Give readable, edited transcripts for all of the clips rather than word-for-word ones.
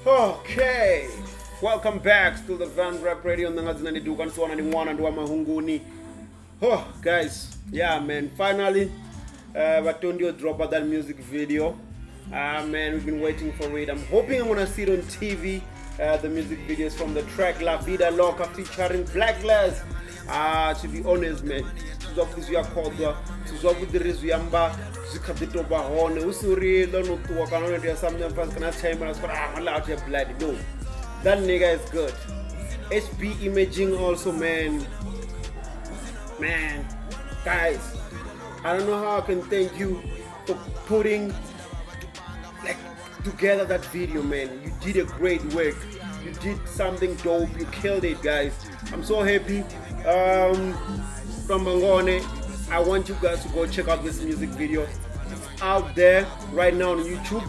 Okay, welcome back to the Van Rap Radio. Oh, guys, yeah, man. Finally, Batondy dropped that music video. Man, we've been waiting for it. I'm hoping I'm gonna see it on TV. The music videos from the track Lavida Loca featuring Blaklez. To be honest, man, this we are called the Rizuyamba Zikabitoba Horn, Usuri, Lonutua, Canada, something fast can I tell me, I'm allowed to bloody. No, that nigga is good. HP imaging also, man, guys, I don't know how I can thank you for putting together that video, man. You did a great work. You did something dope. You killed it, guys. I'm so happy. From Mangone, I want you guys to go check out this music video. It's out there right now on YouTube.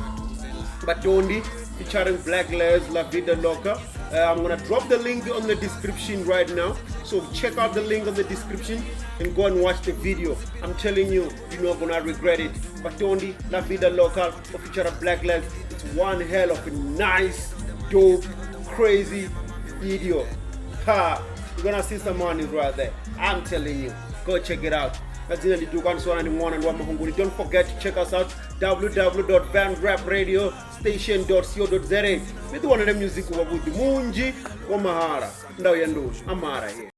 Batondy featuring Blaklez, Lavida Loca. I'm gonna drop the link on the description right now. So check out the link on the description and go and watch the video. I'm telling you, you're not gonna regret it. Batondy, Lavida Loca, featuring Blaklez. It's one hell of a nice, dope, crazy video. Ha! You're gonna see some money right there. I'm telling you. Go check it out. Don't forget to check us out www.vanrapradiostation.co.za. With one of the music with the Munji or Mahara. Now you know, Amara here.